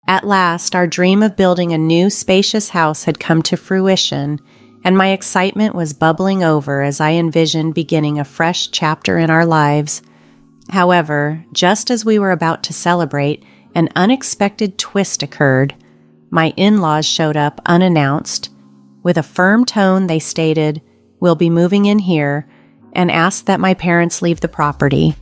At last, our dream of building a new spacious house had come to fruition, and my excitement was bubbling over as I envisioned beginning a fresh chapter in our lives. However, just as we were about to celebrate, an unexpected twist occurred. My in-laws showed up unannounced. With a firm tone, they stated, "We'll be moving in here," and asked that my parents leave the property.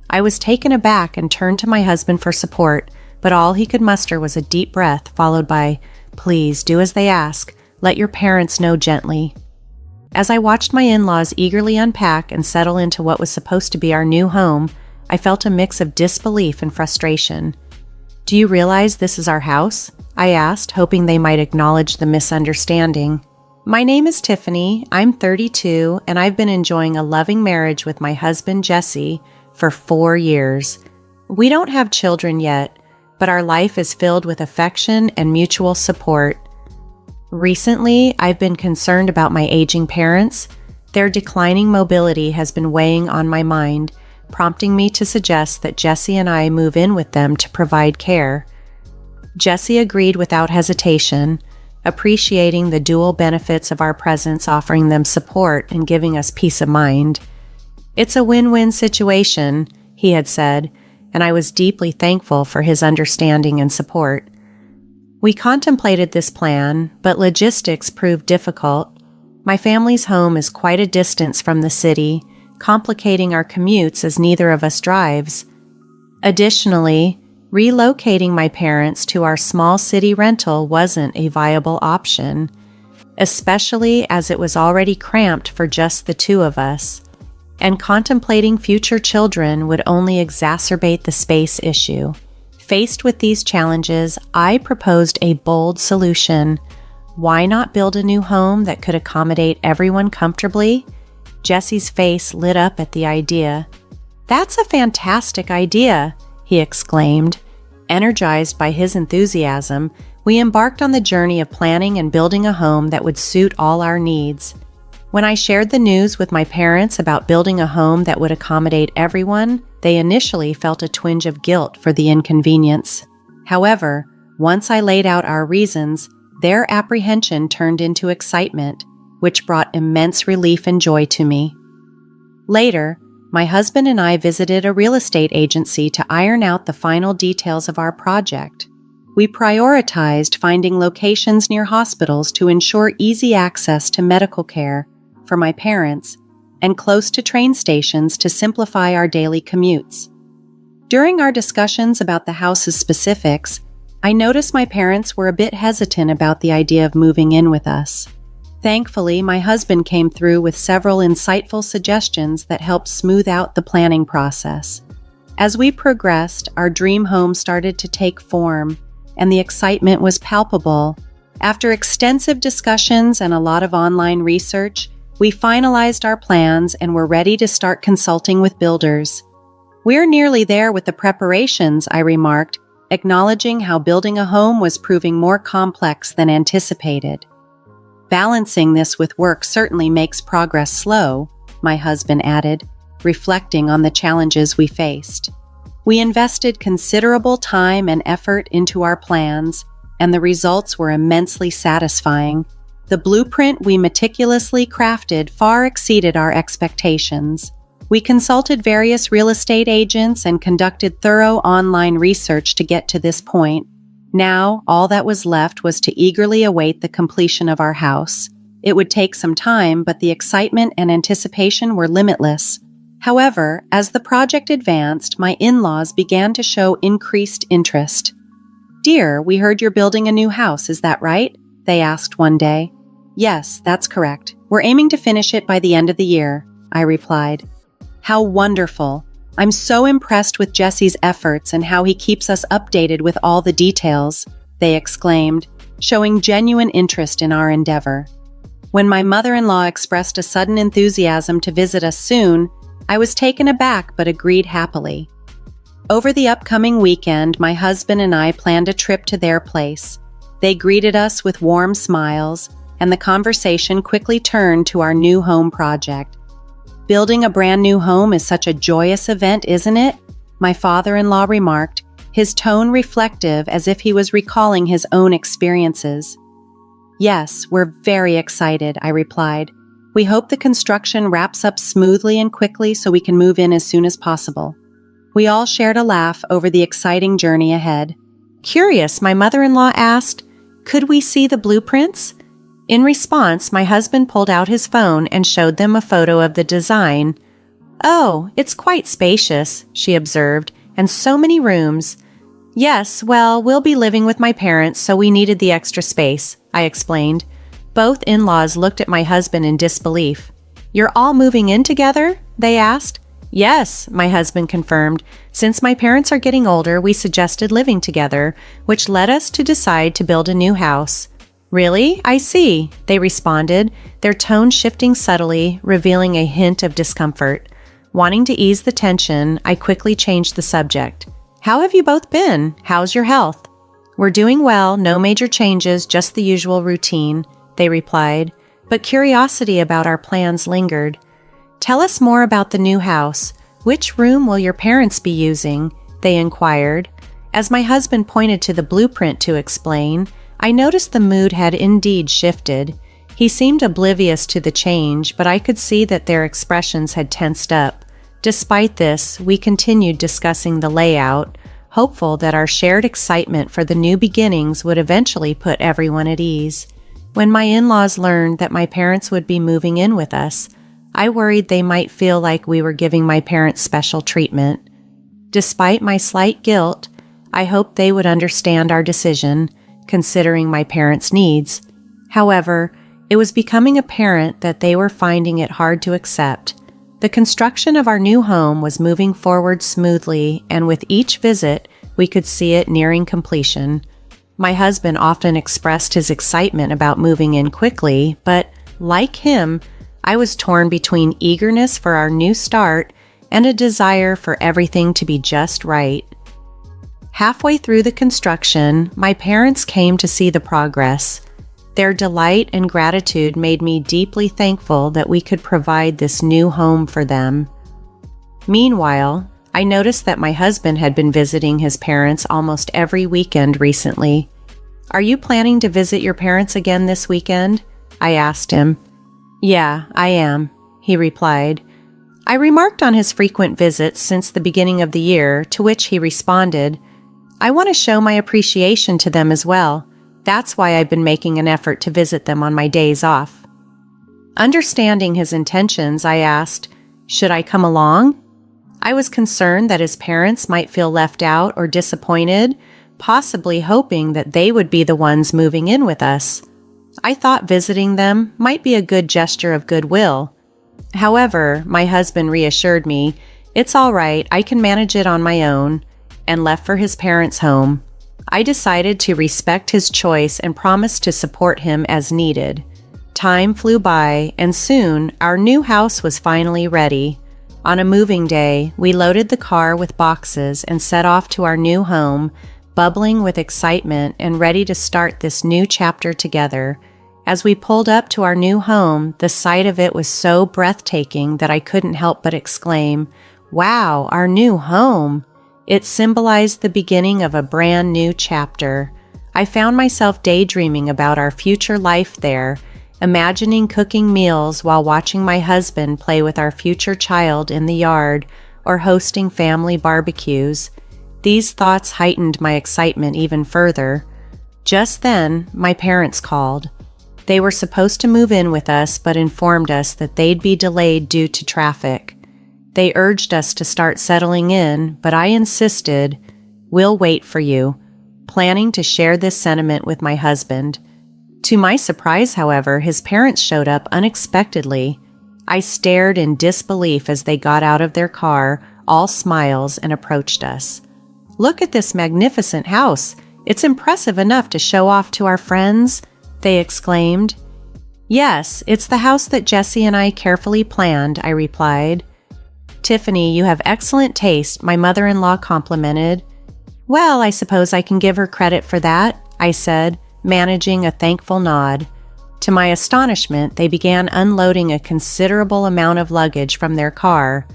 I was taken aback and turned to my husband for support, but all he could muster was a deep breath followed by, "Please do as they ask. Let your parents know gently." As I watched my in-laws eagerly unpack and settle into what was supposed to be our new home, I felt a mix of disbelief and frustration. "Do you realize this is our house?" I asked, hoping they might acknowledge the misunderstanding. "My name is Tiffany. I'm 32, and I've been enjoying a loving marriage with my husband, Jesse, for 4 years. We don't have children yet, but our life is filled with affection and mutual support. Recently, I've been concerned about my aging parents. Their declining mobility has been weighing on my mind, prompting me to suggest that Jesse and I move in with them to provide care." Jesse agreed without hesitation, appreciating the dual benefits of our presence, offering them support and giving us peace of mind. "It's a win-win situation," he had said, and I was deeply thankful for his understanding and support. We contemplated this plan, but logistics proved difficult. My family's home is quite a distance from the city, complicating our commutes as neither of us drives. Additionally, relocating my parents to our small city rental wasn't a viable option, especially as it was already cramped for just the two of us, and contemplating future children would only exacerbate the space issue. Faced with these challenges, I proposed a bold solution. Why not build a new home that could accommodate everyone comfortably? Jesse's face lit up at the idea. "That's a fantastic idea," he exclaimed. Energized by his enthusiasm, we embarked on the journey of planning and building a home that would suit all our needs. When I shared the news with my parents about building a home that would accommodate everyone, they initially felt a twinge of guilt for the inconvenience. However, once I laid out our reasons, their apprehension turned into excitement, which brought immense relief and joy to me. Later, my husband and I visited a real estate agency to iron out the final details of our project. We prioritized finding locations near hospitals to ensure easy access to medical care for my parents and close to train stations to simplify our daily commutes. During our discussions about the house's specifics, I noticed my parents were a bit hesitant about the idea of moving in with us. Thankfully, my husband came through with several insightful suggestions that helped smooth out the planning process. As we progressed, our dream home started to take form, and the excitement was palpable. After extensive discussions and a lot of online research, we finalized our plans and were ready to start consulting with builders. "We're nearly there with the preparations," I remarked, acknowledging how building a home was proving more complex than anticipated. "Balancing this with work certainly makes progress slow," my husband added, reflecting on the challenges we faced. We invested considerable time and effort into our plans, and the results were immensely satisfying. The blueprint we meticulously crafted far exceeded our expectations. We consulted various real estate agents and conducted thorough online research to get to this point. Now, all that was left was to eagerly await the completion of our house. It would take some time, but the excitement and anticipation were limitless. However, as the project advanced, my in-laws began to show increased interest. "Dear, we heard you're building a new house, is that right?" they asked one day. "Yes, that's correct. We're aiming to finish it by the end of the year," I replied. "How wonderful. I'm so impressed with Jesse's efforts and how he keeps us updated with all the details," they exclaimed, showing genuine interest in our endeavor. When my mother-in-law expressed a sudden enthusiasm to visit us soon, I was taken aback but agreed happily. Over the upcoming weekend, my husband and I planned a trip to their place. They greeted us with warm smiles, and the conversation quickly turned to our new home project. "Building a brand new home is such a joyous event, isn't it?" my father-in-law remarked, his tone reflective as if he was recalling his own experiences. "Yes, we're very excited," I replied. "We hope the construction wraps up smoothly and quickly so we can move in as soon as possible." We all shared a laugh over the exciting journey ahead. Curious, my mother-in-law asked, "Could we see the blueprints?" In response, my husband pulled out his phone and showed them a photo of the design. "Oh, it's quite spacious," she observed, "and so many rooms." "Yes, well, we'll be living with my parents, so we needed the extra space," I explained. Both in-laws looked at my husband in disbelief. "You're all moving in together?" they asked. "Yes," my husband confirmed. "Since my parents are getting older, we suggested living together, which led us to decide to build a new house." "Really? I see," they responded, their tone shifting subtly, revealing a hint of discomfort. Wanting to ease the tension, I quickly changed the subject. "How have you both been? How's your health?" "We're doing well, no major changes, just the usual routine," they replied, but curiosity about our plans lingered. "Tell us more about the new house. Which room will your parents be using?" they inquired. As my husband pointed to the blueprint to explain, I noticed the mood had indeed shifted. He seemed oblivious to the change, but I could see that their expressions had tensed up. Despite this, we continued discussing the layout, hopeful that our shared excitement for the new beginnings would eventually put everyone at ease. When my in-laws learned that my parents would be moving in with us, I worried they might feel like we were giving my parents special treatment. Despite my slight guilt, I hoped they would understand our decision, considering my parents' needs. However, it was becoming apparent that they were finding it hard to accept. The construction of our new home was moving forward smoothly, and with each visit, we could see it nearing completion. My husband often expressed his excitement about moving in quickly, but, like him, I was torn between eagerness for our new start and a desire for everything to be just right. Halfway through the construction, my parents came to see the progress. Their delight and gratitude made me deeply thankful that we could provide this new home for them. Meanwhile, I noticed that my husband had been visiting his parents almost every weekend recently. "Are you planning to visit your parents again this weekend?" I asked him. "Yeah, I am," he replied. I remarked on his frequent visits since the beginning of the year, to which he responded, "I want to show my appreciation to them as well. That's why I've been making an effort to visit them on my days off." Understanding his intentions, I asked, "Should I come along?" I was concerned that his parents might feel left out or disappointed, possibly hoping that they would be the ones moving in with us. I thought visiting them might be a good gesture of goodwill. However, my husband reassured me, "It's all right, I can manage it on my own," and left for his parents' home. I decided to respect his choice and promised to support him as needed. Time flew by, and soon our new house was finally ready. On a moving day, we loaded the car with boxes and set off to our new home, bubbling with excitement and ready to start this new chapter together. As we pulled up to our new home, the sight of it was so breathtaking that I couldn't help but exclaim, "Wow, our new home!" It symbolized the beginning of a brand new chapter. I found myself daydreaming about our future life there, imagining cooking meals while watching my husband play with our future child in the yard or hosting family barbecues. These thoughts heightened my excitement even further. Just then, my parents called. They were supposed to move in with us but informed us that they'd be delayed due to traffic. They urged us to start settling in, but I insisted, "We'll wait for you," planning to share this sentiment with my husband. To my surprise, however, his parents showed up unexpectedly. I stared in disbelief as they got out of their car, all smiles, and approached us. "Look at this magnificent house. It's impressive enough to show off to our friends," they exclaimed. "Yes, it's the house that Jesse and I carefully planned," I replied. "Tiffany, you have excellent taste," my mother-in-law complimented. "Well, I suppose I can give her credit for that," I said, managing a thankful nod. To my astonishment, they began unloading a considerable amount of luggage from their car.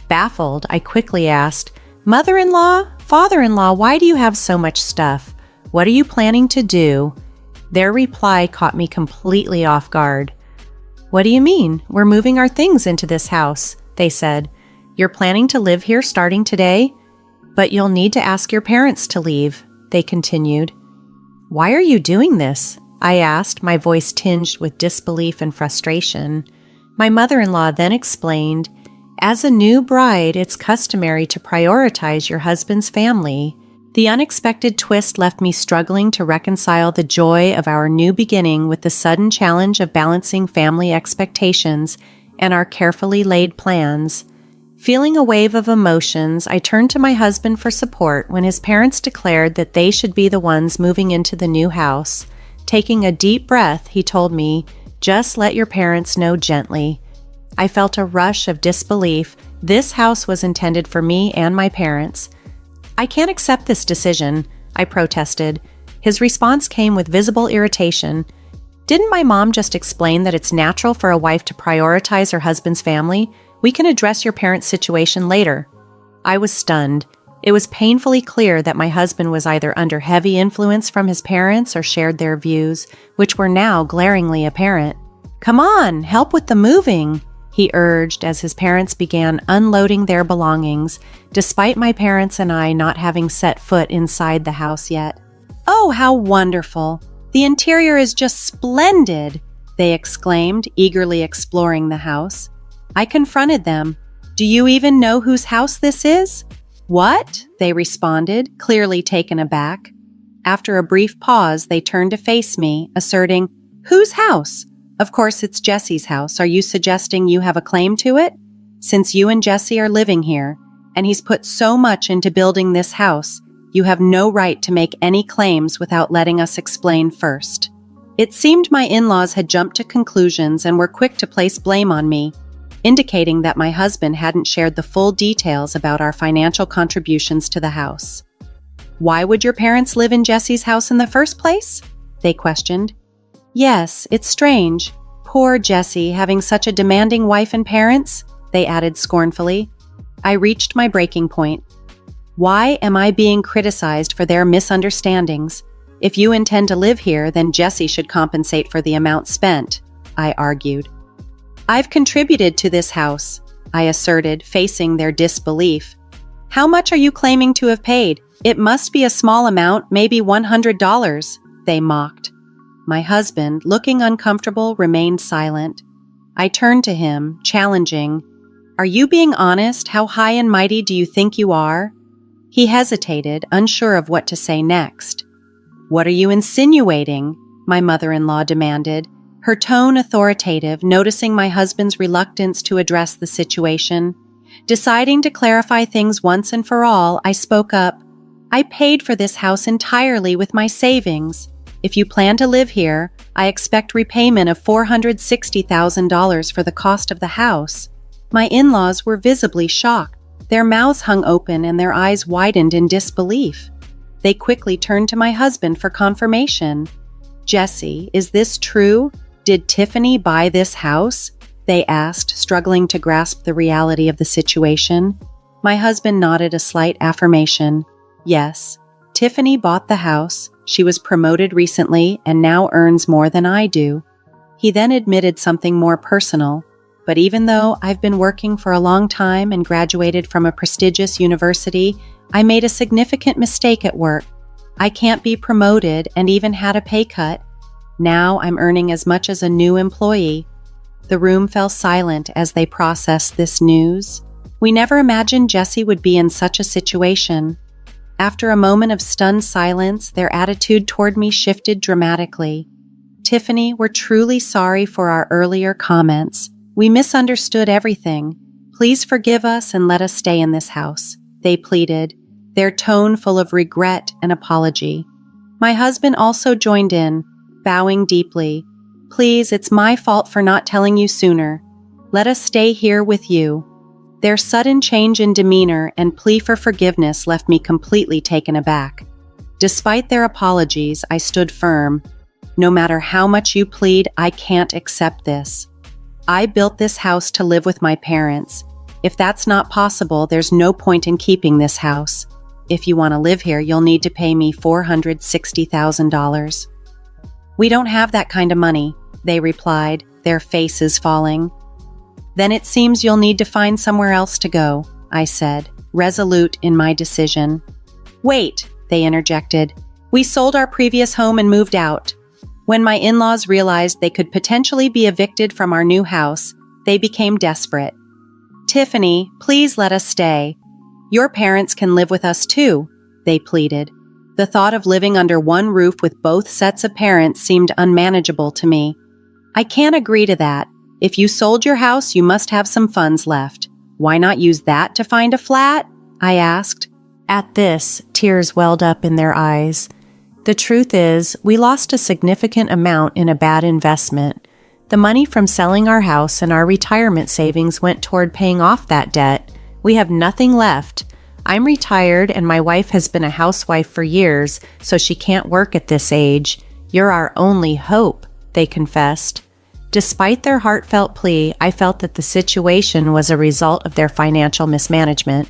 Baffled, I quickly asked, "Mother-in-law, "Father-in-law, why do you have so much stuff? What are you planning to do?" Their reply caught me completely off guard. "What do you mean? We're moving our things into this house," they said. "You're planning to live here starting today? But you'll need to ask your parents to leave," they continued. "Why are you doing this?" I asked, my voice tinged with disbelief and frustration. My mother-in-law then explained, "As a new bride, it's customary to prioritize your husband's family." The unexpected twist left me struggling to reconcile the joy of our new beginning with the sudden challenge of balancing family expectations and our carefully laid plans. Feeling a wave of emotions, I turned to my husband for support when his parents declared that they should be the ones moving into the new house. Taking a deep breath, he told me, "Just let your parents know gently." I felt a rush of disbelief. This house was intended for me and my parents. "I can't accept this decision," I protested. His response came with visible irritation. "Didn't my mom just explain that it's natural for a wife to prioritize her husband's family? We can address your parents' situation later." I was stunned. It was painfully clear that my husband was either under heavy influence from his parents or shared their views, which were now glaringly apparent. "Come on, help with the moving," he urged as his parents began unloading their belongings, despite my parents and I not having set foot inside the house yet. "Oh, how wonderful! The interior is just splendid!" they exclaimed, eagerly exploring the house. I confronted them. "Do you even know whose house this is?" "What?" they responded, clearly taken aback. After a brief pause, they turned to face me, asserting, "Whose house? Of course it's Jesse's house. Are you suggesting you have a claim to it? Since you and Jesse are living here, and he's put so much into building this house, you have no right to make any claims without letting us explain first." It seemed my in-laws had jumped to conclusions and were quick to place blame on me, indicating that my husband hadn't shared the full details about our financial contributions to the house. "Why would your parents live in Jesse's house in the first place?" they questioned. "Yes, it's strange. Poor Jesse having such a demanding wife and parents," they added scornfully. I reached my breaking point. "Why am I being criticized for their misunderstandings? If you intend to live here, then Jesse should compensate for the amount spent," I argued. "I've contributed to this house," I asserted, facing their disbelief. "How much are you claiming to have paid? It must be a small amount, maybe $100, they mocked. My husband, looking uncomfortable, remained silent. I turned to him, challenging, "Are you being honest? How high and mighty do you think you are?" He hesitated, unsure of what to say next. "What are you insinuating?" my mother-in-law demanded, her tone authoritative, noticing my husband's reluctance to address the situation. Deciding to clarify things once and for all, I spoke up. "I paid for this house entirely with my savings. If you plan to live here, I expect repayment of $460,000 for the cost of the house." My in-laws were visibly shocked. Their mouths hung open and their eyes widened in disbelief. They quickly turned to my husband for confirmation. "Jesse, is this true? Did Tiffany buy this house?" they asked, struggling to grasp the reality of the situation. My husband nodded a slight affirmation. "Yes, Tiffany bought the house. She was promoted recently and now earns more than I do." He then admitted something more personal. "But even though I've been working for a long time and graduated from a prestigious university, I made a significant mistake at work. I can't be promoted and even had a pay cut. Now I'm earning as much as a new employee." The room fell silent as they processed this news. We never imagined Jesse would be in such a situation. After a moment of stunned silence, their attitude toward me shifted dramatically. "Tiffany, we're truly sorry for our earlier comments. We misunderstood everything. Please forgive us and let us stay in this house," they pleaded, their tone full of regret and apology. My husband also joined in, bowing deeply. "Please, it's my fault for not telling you sooner. Let us stay here with you." Their sudden change in demeanor and plea for forgiveness left me completely taken aback. Despite their apologies, I stood firm. "No matter how much you plead, I can't accept this. I built this house to live with my parents. If that's not possible, there's no point in keeping this house." If you want to live here, you'll need to pay me $460,000. We don't have that kind of money, they replied, their faces falling. Then it seems you'll need to find somewhere else to go, I said, resolute in my decision. Wait, they interjected. We sold our previous home and moved out. When my in-laws realized they could potentially be evicted from our new house, they became desperate. Tiffany, please let us stay. Your parents can live with us too, they pleaded. The thought of living under one roof with both sets of parents seemed unmanageable to me. I can't agree to that. If you sold your house, you must have some funds left. Why not use that to find a flat? I asked. At this, tears welled up in their eyes. The truth is, we lost a significant amount in a bad investment. The money from selling our house and our retirement savings went toward paying off that debt. We have nothing left. I'm retired and my wife has been a housewife for years, so she can't work at this age. You're our only hope, they confessed. Despite their heartfelt plea, I felt that the situation was a result of their financial mismanagement.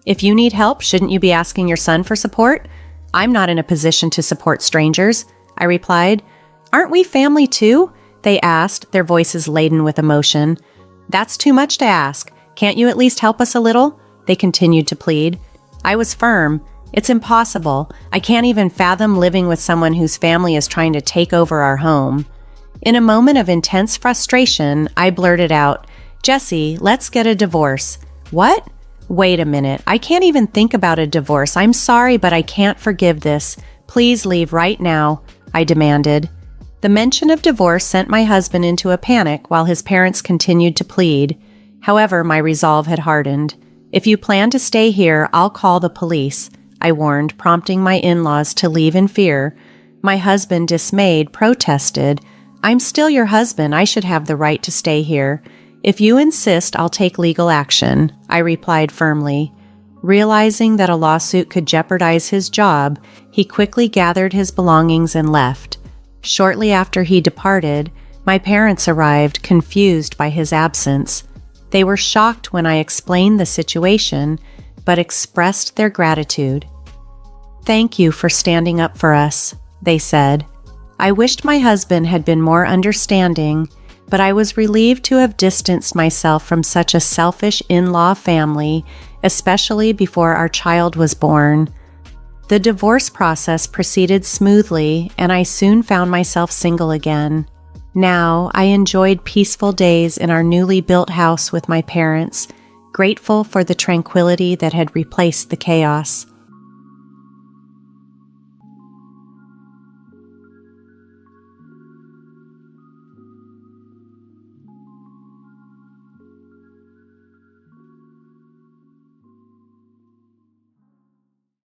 If you need help, shouldn't you be asking your son for support? I'm not in a position to support strangers, I replied. Aren't we family too? They asked, their voices laden with emotion. That's too much to ask. Can't you at least help us a little? They continued to plead. I was firm. It's impossible. I can't even fathom living with someone whose family is trying to take over our home. In a moment of intense frustration, I blurted out, Jesse, let's get a divorce. What? Wait a minute. I can't even think about a divorce. I'm sorry, but I can't forgive this. Please leave right now, I demanded. The mention of divorce sent my husband into a panic while his parents continued to plead. However, my resolve had hardened. If you plan to stay here, I'll call the police, I warned, prompting my in-laws to leave in fear. My husband, dismayed, protested. I'm still your husband. I should have the right to stay here. If you insist, I'll take legal action, I replied firmly. Realizing that a lawsuit could jeopardize his job, he quickly gathered his belongings and left. Shortly after he departed, my parents arrived, confused by his absence. They were shocked when I explained the situation, but expressed their gratitude. Thank you for standing up for us, they said. I wished my husband had been more understanding, but I was relieved to have distanced myself from such a selfish in-law family, especially before our child was born. The divorce process proceeded smoothly, and I soon found myself single again. Now, I enjoyed peaceful days in our newly built house with my parents, grateful for the tranquility that had replaced the chaos.